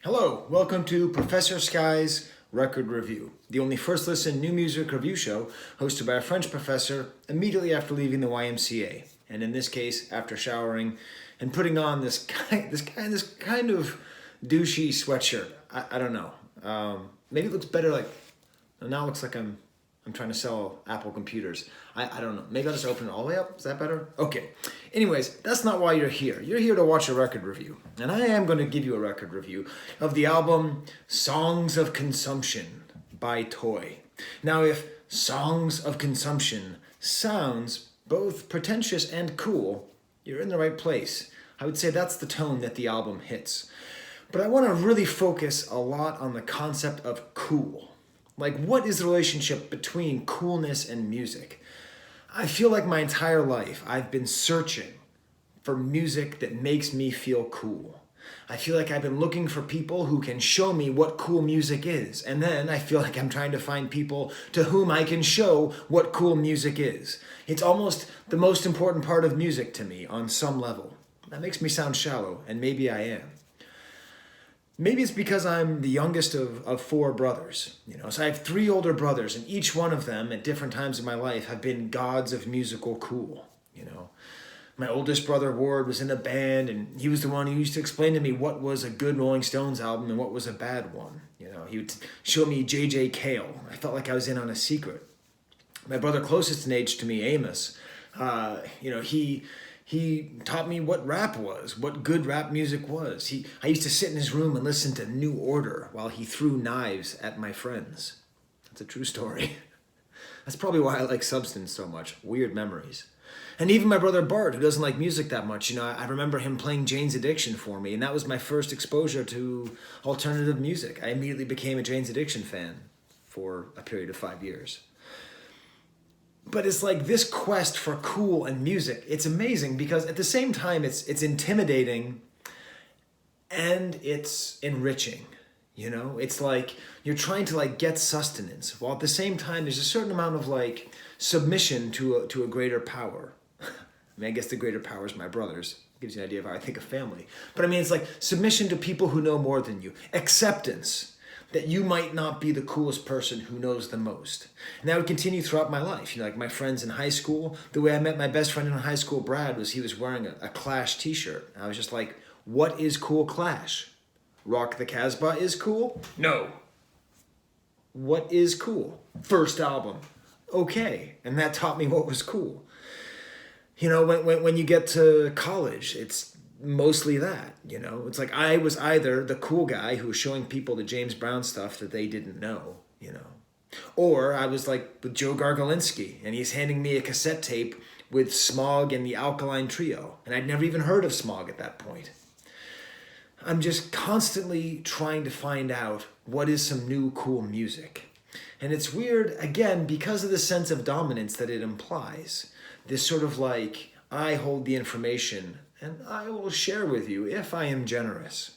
Hello, welcome to Professor Sky's Record Review, the only first listen new music review show hosted by a French professor immediately after leaving the YMCA, and in this case, after showering and putting on this kind of douchey sweatshirt. I don't know. Maybe it looks better like now. It looks like I'm trying to sell Apple computers. I don't know. Maybe I'll just open it all the way up. Is that better? Okay. Anyways, that's not why you're here. You're here to watch a record review. And I am going to give you a record review of the album Songs of Consumption by Toy. Now, if Songs of Consumption sounds both pretentious and cool, you're in the right place. I would say that's the tone that the album hits. But I want to really focus a lot on the concept of cool. Like, what is the relationship between coolness and music? I feel like my entire life I've been searching for music that makes me feel cool. I feel like I've been looking for people who can show me what cool music is. And then I feel like I'm trying to find people to whom I can show what cool music is. It's almost the most important part of music to me on some level. That makes me sound shallow, and maybe I am. Maybe it's because I'm the youngest of four brothers, so I have three older brothers, and each one of them at different times in my life have been gods of musical cool. My oldest brother Ward was in a band, and he was the one who used to explain to me what was a good Rolling Stones album and what was a bad one. He would show me J.J. Cale. I felt like I was in on a secret. My brother closest in age to me, Amos, he taught me what rap was, what good rap music was. I used to sit in his room and listen to New Order while he threw knives at my friends. That's a true story. That's probably why I like Substance so much. Weird memories. And even my brother Bart, who doesn't like music that much, I remember him playing Jane's Addiction for me, and that was my first exposure to alternative music. I immediately became a Jane's Addiction fan for a period of 5 years. But it's like this quest for cool and music, it's amazing because at the same time it's intimidating and it's enriching. It's like you're trying to get sustenance while at the same time there's a certain amount of submission to a greater power. I guess the greater power is my brothers. Gives you an idea of how I think of family. But it's like submission to people who know more than you. Acceptance that you might not be the coolest person who knows the most. And that would continue throughout my life. Like my friends in high school, the way I met my best friend in high school, Brad, was he was wearing a Clash t-shirt. I was just like, what is cool Clash? Rock the Casbah is cool? No. What is cool? First album. Okay. And that taught me what was cool. When you get to college, it's mostly that, It's like I was either the cool guy who was showing people the James Brown stuff that they didn't know, Or I was like with Joe Gargolinsky, and he's handing me a cassette tape with Smog and the Alkaline Trio, and I'd never even heard of Smog at that point. I'm just constantly trying to find out what is some new cool music. And it's weird, again, because of the sense of dominance that it implies. This sort of I hold the information and I will share with you if I am generous.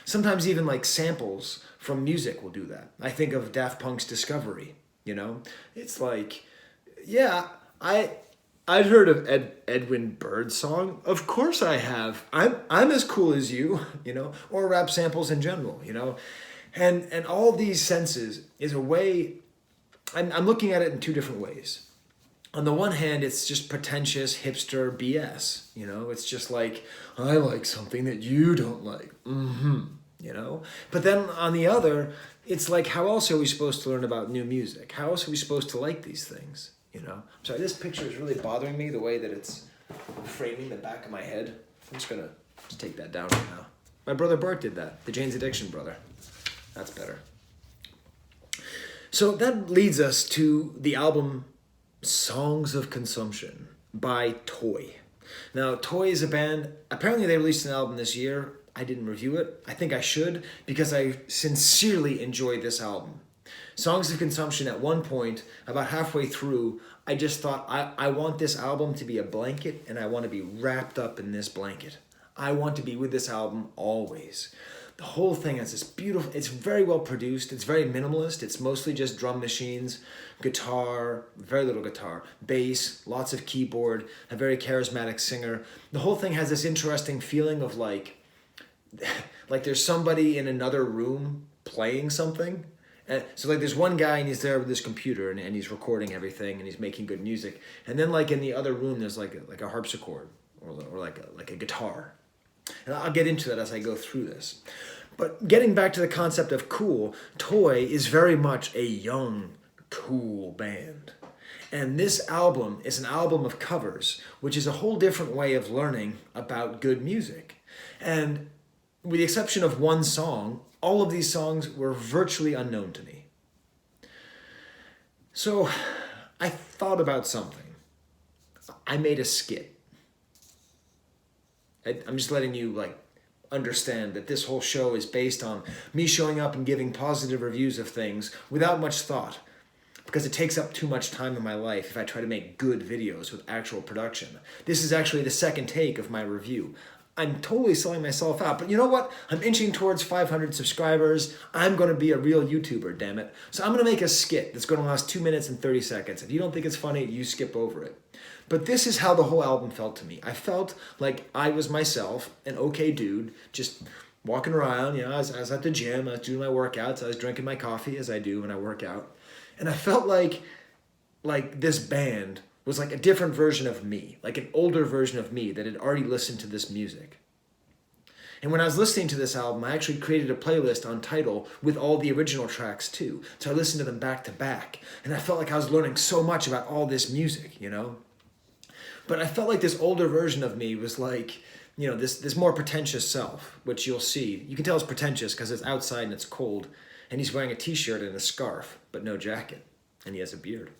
Sometimes even samples from music will do that. I think of Daft Punk's Discovery, It's I'd heard of Edwin Birdsong. Of course I have. I'm as cool as you, or rap samples in general, And all these senses is a way, I'm looking at it in two different ways. On the one hand, it's just pretentious hipster BS, It's just I like something that you don't like, But then on the other, it's how else are we supposed to learn about new music? How else are we supposed to like these things, I'm sorry, this picture is really bothering me, the way that it's framing the back of my head. I'm just gonna take that down right now. My brother Bart did that, the Jane's Addiction brother. That's better. So that leads us to the album Songs of Consumption by Toy. Now, Toy is a band, apparently they released an album this year. I didn't review it. I think I should because I sincerely enjoyed this album. Songs of Consumption, at one point, about halfway through, I just thought, I want this album to be a blanket and I want to be wrapped up in this blanket. I want to be with this album always. The whole thing has this beautiful, it's very well produced, it's very minimalist, it's mostly just drum machines, guitar, very little guitar, bass, lots of keyboard, a very charismatic singer. The whole thing has this interesting feeling of like there's somebody in another room playing something. And so like there's one guy and he's there with his computer and he's recording everything and he's making good music. And then like in the other room there's like a harpsichord or like a guitar. And I'll get into that as I go through this. But getting back to the concept of cool, Toy is very much a young, cool band. And this album is an album of covers, which is a whole different way of learning about good music. And with the exception of one song, all of these songs were virtually unknown to me. So I thought about something. I made a skit. I'm just letting you like understand that this whole show is based on me showing up and giving positive reviews of things without much thought, because it takes up too much time in my life if I try to make good videos with actual production. This is actually the second take of my review. I'm totally selling myself out, but you know what? I'm inching towards 500 subscribers. I'm going to be a real YouTuber, damn it. So I'm going to make a skit that's going to last 2 minutes and 30 seconds. If you don't think it's funny, you skip over it. But this is how the whole album felt to me. I felt like I was myself, an okay dude, just walking around. You know, I was at the gym, I was doing my workouts, I was drinking my coffee as I do when I work out. And I felt like this band was like a different version of me, like an older version of me that had already listened to this music. And when I was listening to this album, I actually created a playlist on Tidal with all the original tracks too. So I listened to them back to back. And I felt like I was learning so much about all this music, you know? But I felt like this older version of me was like, you know, this more pretentious self, which you'll see. You can tell it's pretentious because it's outside and it's cold. And he's wearing a t-shirt and a scarf, but no jacket. And he has a beard.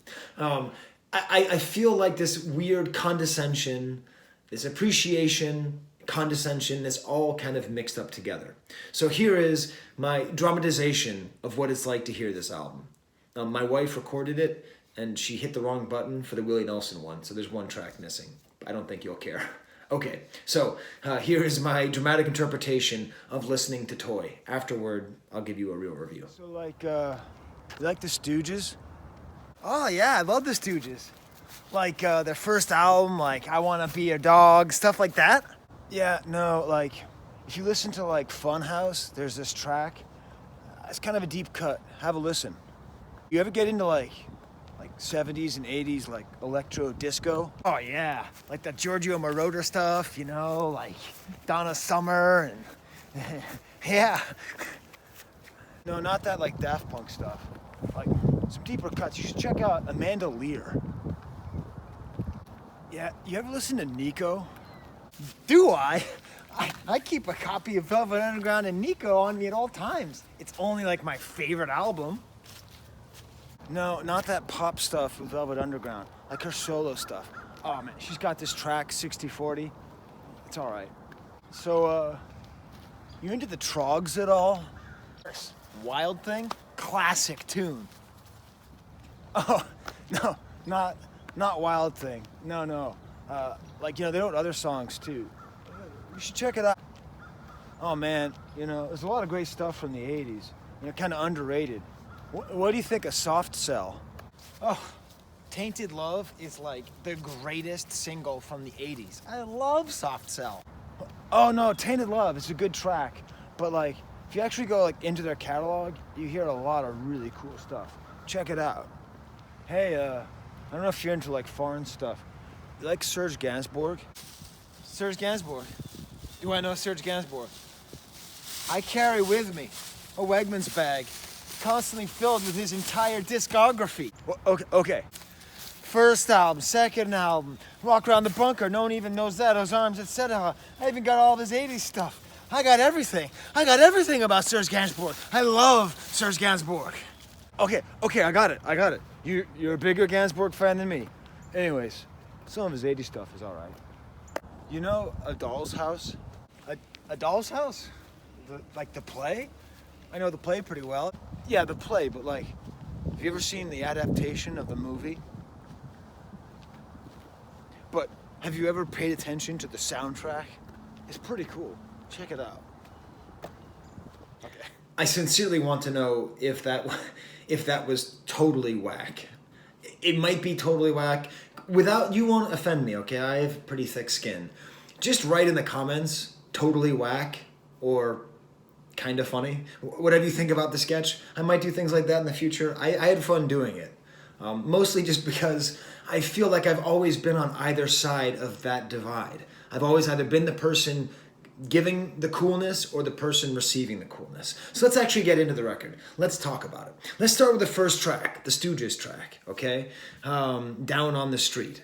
I feel like this weird condescension, this appreciation, condescension, is all kind of mixed up together. So here is my dramatization of what it's like to hear this album. My wife recorded it, and she hit the wrong button for the Willie Nelson one, so there's one track missing. I don't think you'll care. Okay, so here is my dramatic interpretation of listening to Toy. Afterward, I'll give you a real review. So you like the Stooges? Oh yeah, I love the Stooges. Like their first album, like I Wanna Be Your Dog, stuff like that. Yeah, no, like if you listen to like Funhouse, there's this track. It's kind of a deep cut. Have a listen. You ever get into like 70s and 80s like electro disco? Oh yeah, like the Giorgio Moroder stuff, you know, like Donna Summer and yeah. No, not that like Daft Punk stuff. Like some deeper cuts. You should check out Amanda Lear. Yeah, you ever listen to Nico? Do I? I keep a copy of Velvet Underground and Nico on me at all times. It's only like my favorite album. No, not that pop stuff with Velvet Underground. Like her solo stuff. Oh man, she's got this track, 60/40. It's all right. So, you into the Trogs at all? Wild Thing? Classic tune. Oh, no, not Wild Thing. No. Like, you know, they wrote other songs too. You should check it out. Oh man, you know, there's a lot of great stuff from the 80s. You know, kind of underrated. What do you think of Soft Cell? Oh, Tainted Love is like the greatest single from the 80s. I love Soft Cell. Oh no, Tainted Love is a good track. But like, if you actually go like into their catalog, you hear a lot of really cool stuff. Check it out. Hey, I don't know if you're into like foreign stuff. You like Serge Gainsbourg? Serge Gainsbourg. Do I know Serge Gainsbourg? I carry with me a Wegmans bag constantly filled with his entire discography. Okay. First album, second album, Rock Around the Bunker, no one even knows that, Those Arms, etc. I even got all of his 80s stuff. I got everything. I got everything about Serge Gainsbourg. I love Serge Gainsbourg. Okay, I got it. You're a bigger Gainsbourg fan than me. Anyways, some of his 80s stuff is all right. You know A Doll's House? A Doll's House? Like the play? I know the play pretty well. Yeah, the play, but like, have you ever seen the adaptation of the movie? But have you ever paid attention to the soundtrack? It's pretty cool. Check it out. Okay. I sincerely want to know if that was totally whack. It might be totally whack. You won't offend me, okay? I have pretty thick skin. Just write in the comments, totally whack, or kind of funny. Whatever you think about the sketch, I might do things like that in the future. I had fun doing it. Mostly just because I feel like I've always been on either side of that divide. I've always either been the person giving the coolness or the person receiving the coolness. So let's actually get into the record. Let's talk about it. Let's start with the first track, the Stooges track, okay? Down on the Street.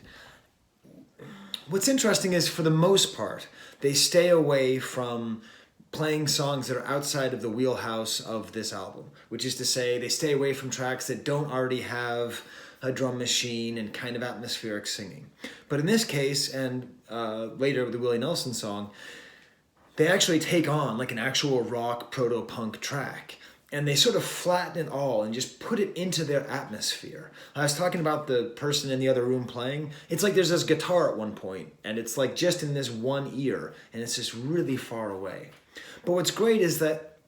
What's interesting is, for the most part, they stay away from playing songs that are outside of the wheelhouse of this album, which is to say they stay away from tracks that don't already have a drum machine and kind of atmospheric singing. But in this case, and later with the Willie Nelson song, they actually take on like an actual rock proto-punk track, and they sort of flatten it all and just put it into their atmosphere. I was talking about the person in the other room playing. It's like there's this guitar at one point, and it's like just in this one ear, and it's just really far away. But what's great is that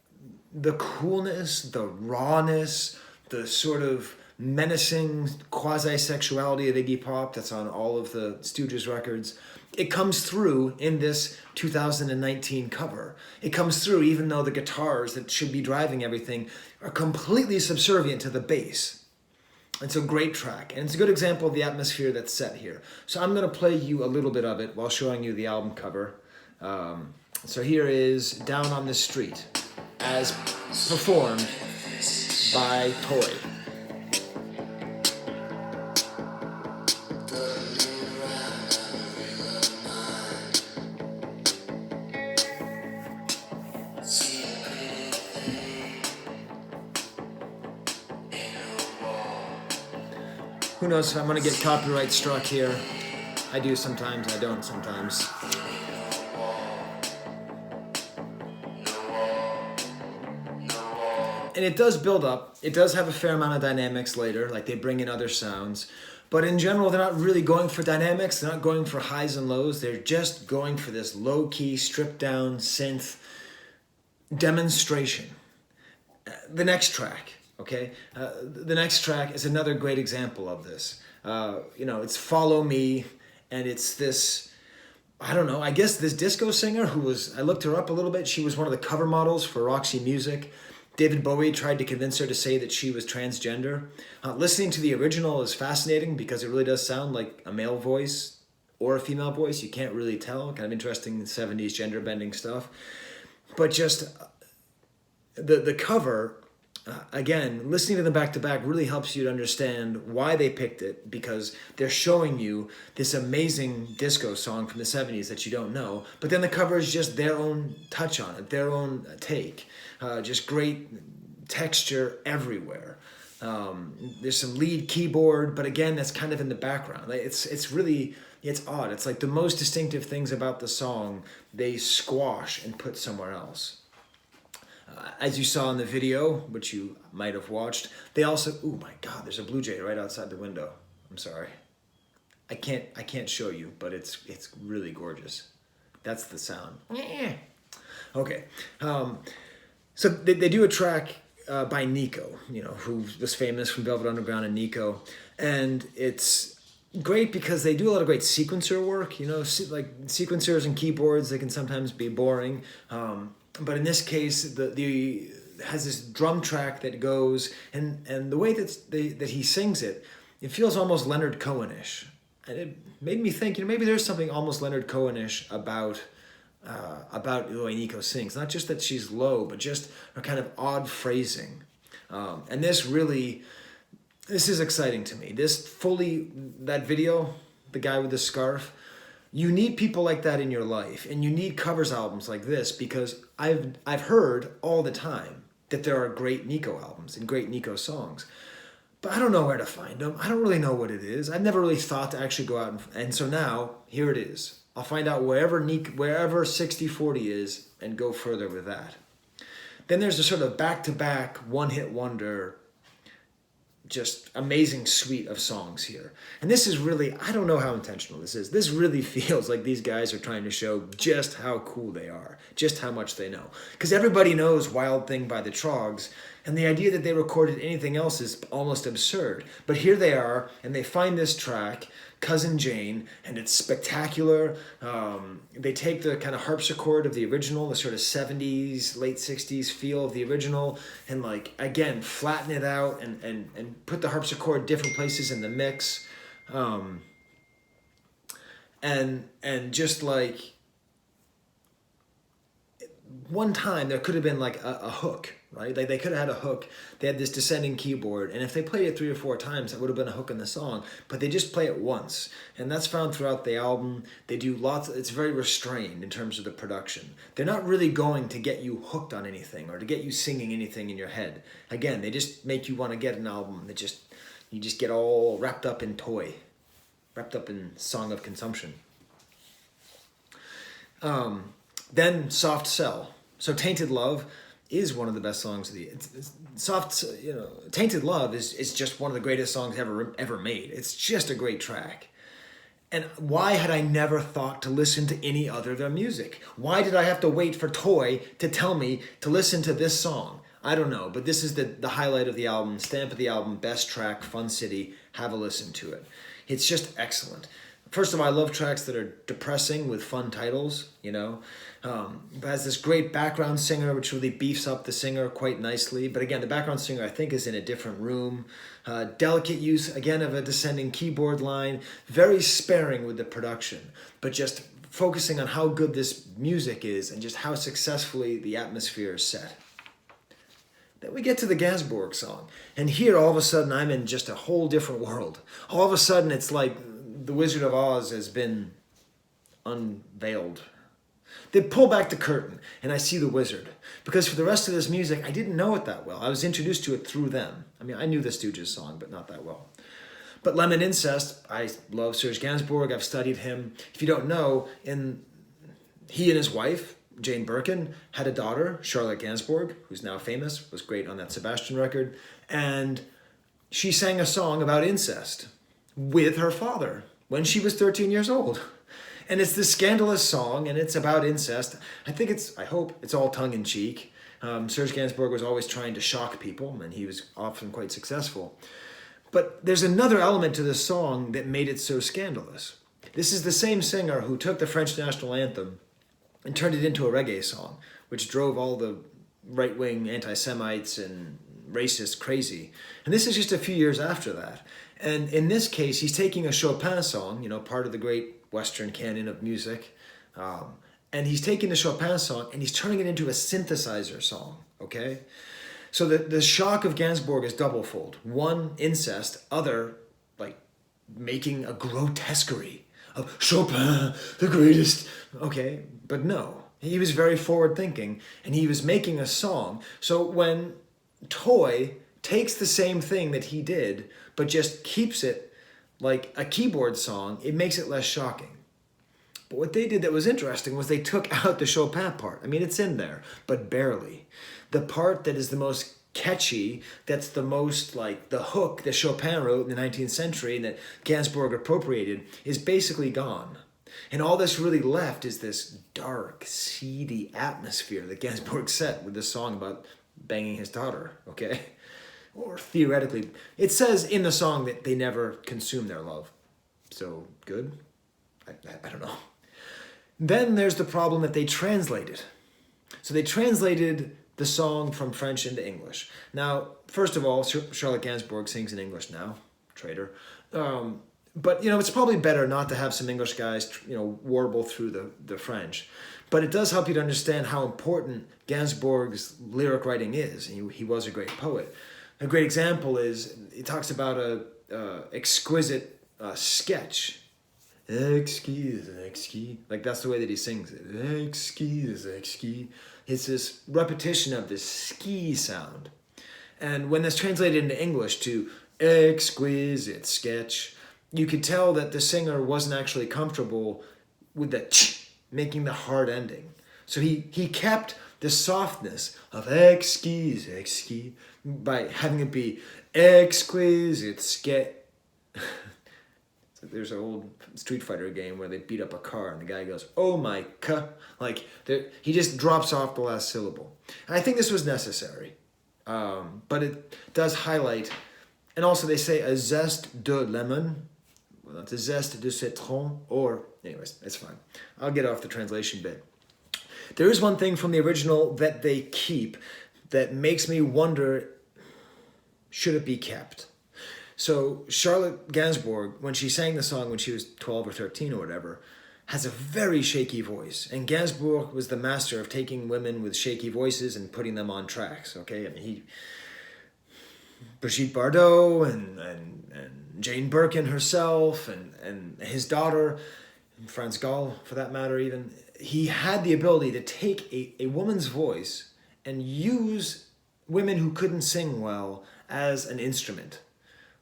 the coolness, the rawness, the sort of menacing quasi-sexuality of Iggy Pop that's on all of the Stooges records, it comes through in this 2019 cover. It comes through even though the guitars that should be driving everything are completely subservient to the bass. It's a great track, and it's a good example of the atmosphere that's set here. So I'm going to play you a little bit of it while showing you the album cover. So here is Down on the Street, as performed by Toy. Who knows if I'm going to get copyright struck here. I do sometimes, I don't sometimes. And it does build up. It does have a fair amount of dynamics later, like they bring in other sounds. But in general, they're not really going for dynamics. They're not going for highs and lows. They're just going for this low-key, stripped-down synth demonstration. The next track, okay? The next track is another great example of this. It's Follow Me, and it's this, I don't know, I guess this disco singer who was, I looked her up a little bit. She was one of the cover models for Roxy Music. David Bowie tried to convince her to say that she was transgender. Listening to the original is fascinating because it really does sound like a male voice or a female voice. You can't really tell. Kind of interesting 70s gender bending stuff. But just the cover, again, listening to them back to back really helps you to understand why they picked it, because they're showing you this amazing disco song from the 70s that you don't know. But then the cover is just their own touch on it, their own take. Just great texture everywhere. There's some lead keyboard, but again, that's kind of in the background. It's odd. It's like the most distinctive things about the song, they squash and put somewhere else. As you saw in the video, which you might have watched, they also, oh my God, there's a blue jay right outside the window. I'm sorry. I can't show you, but it's really gorgeous. That's the sound. Okay. So they do a track by Nico, who was famous from Velvet Underground and Nico. And it's great because they do a lot of great sequencer work. Like sequencers and keyboards, they can sometimes be boring. But in this case, the has this drum track that goes, and the way that he sings it, it feels almost Leonard Cohen-ish. And it made me think, maybe there's something almost Leonard Cohen-ish about the way Nico sings. Not just that she's low, but just her kind of odd phrasing. And this is exciting to me. That video, the guy with the scarf, you need people like that in your life, and you need covers albums like this, because I've heard all the time that there are great Nico albums and great Nico songs. But I don't know where to find them. I don't really know what it is. I've never really thought to actually go out and so now, here it is. I'll find out wherever 60/40 is and go further with that. Then there's a sort of back-to-back one-hit wonder, just amazing suite of songs here. And this is really, I don't know how intentional this is. This really feels like these guys are trying to show just how cool they are, just how much they know. Because everybody knows Wild Thing by the Troggs, And the idea that they recorded anything else is almost absurd. But here they are, and they find this track, Cousin Jane, and it's spectacular. They take the kind of harpsichord of the original, the sort of 70s, late 60s feel of the original, and like, again, flatten it out and put the harpsichord different places in the mix. And just like, one time there could have been like a hook, right? Like they could have had a hook. They had this descending keyboard, and if they played it 3 or 4 times, that would have been a hook in the song. But they just play it once, and that's found throughout the album. They do lots. It's very restrained in terms of the production. They're not really going to get you hooked on anything or to get you singing anything in your head. Again, they just make you want to get an album that you just get all wrapped up in toy, wrapped up in song of consumption. Then Soft Cell. So Tainted Love is one of the best songs of the Tainted Love is just one of the greatest songs ever made. It's just a great track. And why had I never thought to listen to any other of their music? Why did I have to wait for Toy to tell me to listen to this song? I don't know, but this is the highlight of the album, stamp of the album, best track, Fun City. Have a listen to it. It's just excellent. First of all, I love tracks that are depressing with fun titles, you know. It has this great background singer, which really beefs up the singer quite nicely. But again, the background singer, I think, is in a different room. Delicate use, again, of a descending keyboard line. Very sparing with the production, but just focusing on how good this music is and just how successfully the atmosphere is set. Then we get to the Gainsbourg song. And here, all of a sudden, I'm in just a whole different world. All of a sudden, it's like the Wizard of Oz has been unveiled. They pull back the curtain, and I see the wizard. Because for the rest of this music, I didn't know it that well. I was introduced to it through them. I mean, I knew the Stooges song, but not that well. But Lemon Incest, I love Serge Gainsbourg. I've studied him. If you don't know, he and his wife, Jane Birkin, had a daughter, Charlotte Gainsbourg, who's now famous, was great on that Sebastian record. And she sang a song about incest with her father when she was 13 years old. And it's this scandalous song, and it's about incest. I hope it's all tongue-in-cheek. Serge Gainsbourg was always trying to shock people, and he was often quite successful. But there's another element to this song that made it so scandalous. This is the same singer who took the French national anthem and turned it into a reggae song, which drove all the right-wing anti-Semites and racists crazy. And this is just a few years after that. And in this case, he's taking a Chopin song, part of the great Western canon of music, and he's taking the Chopin song and he's turning it into a synthesizer song, okay? So the shock of Gainsbourg is doublefold. One, incest. Other, like, making a grotesquerie of Chopin, the greatest. Okay, but no. He was very forward-thinking, and he was making a song. So when Toy takes the same thing that he did, but just keeps it like a keyboard song, it makes it less shocking. But what they did that was interesting was they took out the Chopin part. I mean, it's in there, but barely. The part that is the most catchy, that's the most like the hook that Chopin wrote in the 19th century and that Gainsbourg appropriated, is basically gone. And all that's really left is this dark, seedy atmosphere that Gainsbourg set with this song about banging his daughter, okay? Or theoretically, it says in the song that they never consume their love. So, good? I don't know. Then there's the problem that they translated. So they translated the song from French into English. Now, first of all, Charlotte Gainsbourg sings in English now, traitor. But, it's probably better not to have some English guys, warble through the French. But it does help you to understand how important Gainsbourg's lyric writing is. He was a great poet. A great example is, he talks about a exquisite sketch. Exquise. Like, that's the way that he sings it. Exquise. It's this repetition of this ski sound. And when that's translated into English to exquisite sketch, you could tell that the singer wasn't actually comfortable with the ch, making the hard ending. So he kept the softness of exquise by having it be exquisite sketch. There's an old Street Fighter game where they beat up a car and the guy goes, "Oh my god!" Like, he just drops off the last syllable. And I think this was necessary. But it does highlight, and also they say a zeste de lemon, well, that's a zeste de citron, or, anyways, it's fine. I'll get off the translation bit. There is one thing from the original that they keep that makes me wonder, should it be kept? So Charlotte Gainsbourg, when she sang the song when she was 12 or 13 or whatever, has a very shaky voice. And Gainsbourg was the master of taking women with shaky voices and putting them on tracks, okay? I mean, Brigitte Bardot and Jane Birkin herself and his daughter, and Franz Gall for that matter even, he had the ability to take a woman's voice and use women who couldn't sing well as an instrument.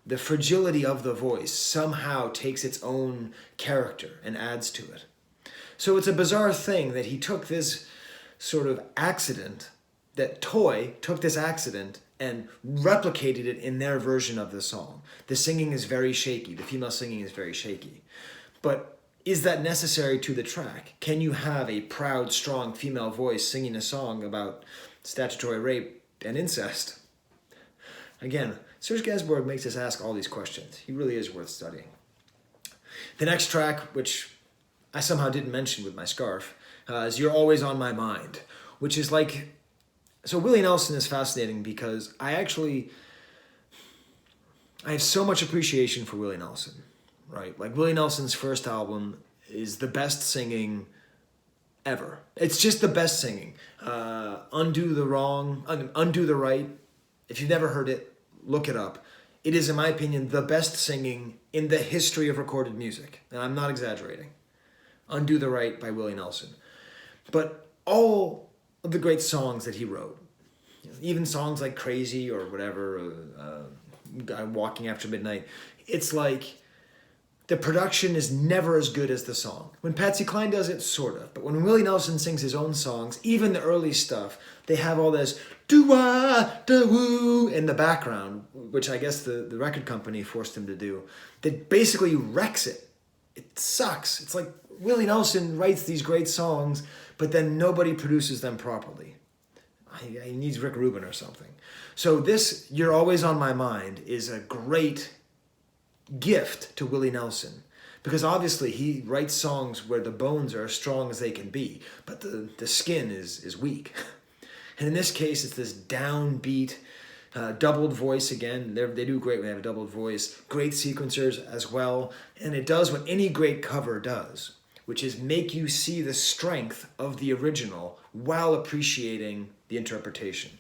The fragility of the voice somehow takes its own character and adds to it. So it's a bizarre thing that he took this sort of accident, that Toy took this accident and replicated it in their version of the song. The singing is very shaky. The female singing is very shaky. But is that necessary to the track? Can you have a proud, strong female voice singing a song about statutory rape and incest? Again, Serge Gainsbourg makes us ask all these questions. He really is worth studying. The next track, which I somehow didn't mention with my scarf, is You're Always on My Mind, which is like... So Willie Nelson is fascinating because I have so much appreciation for Willie Nelson, right? Like Willie Nelson's first album is the best singing ever. It's just the best singing. Undo the Right. If you've never heard it, look it up. It is, in my opinion, the best singing in the history of recorded music. And I'm not exaggerating. Undo the Right by Willie Nelson. But all of the great songs that he wrote, even songs like Crazy or whatever, Walking After Midnight, it's like the production is never as good as the song. When Patsy Cline does it, sort of. But when Willie Nelson sings his own songs, even the early stuff, they have all this doo-wah, da-woo in the background, which I guess the record company forced him to do, that basically wrecks it. It sucks. It's like Willie Nelson writes these great songs, but then nobody produces them properly. He needs Rick Rubin or something. So this, You're Always on My Mind, is a great gift to Willie Nelson, because obviously he writes songs where the bones are as strong as they can be, but the skin is weak. And in this case, it's this downbeat, doubled voice again. They do great when they have a doubled voice. Great sequencers as well. And it does what any great cover does, which is make you see the strength of the original while appreciating the interpretation.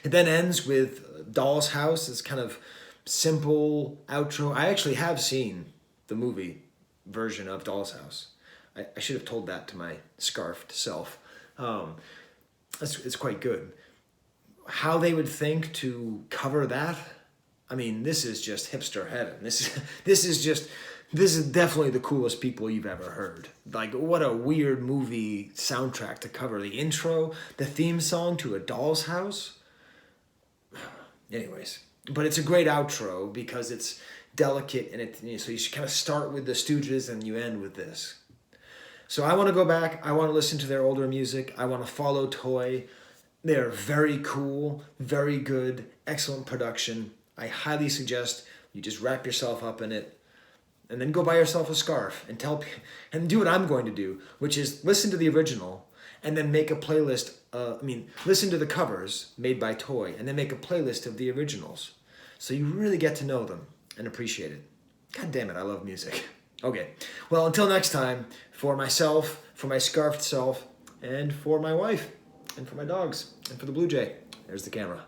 It then ends with Doll's House, this kind of simple outro. I actually have seen the movie version of Doll's House. I should have told that to my scarfed self. It's quite good. How they would think to cover that, I mean, this is just hipster heaven. This is definitely the coolest people you've ever heard. Like, what a weird movie soundtrack to cover. The intro, the theme song to A Doll's House. Anyways, but it's a great outro because it's delicate and so you should kind of start with the Stooges and you end with this. So I want to go back. I want to listen to their older music. I want to follow Toy. They're very cool, very good, excellent production. I highly suggest you just wrap yourself up in it and then go buy yourself a scarf and do what I'm going to do, which is listen to the original and then make a playlist. Listen to the covers made by Toy and then make a playlist of the originals. So you really get to know them and appreciate it. God damn it, I love music. Okay, well, until next time, for myself, for my scarfed self, and for my wife, and for my dogs, and for the Blue Jay, there's the camera.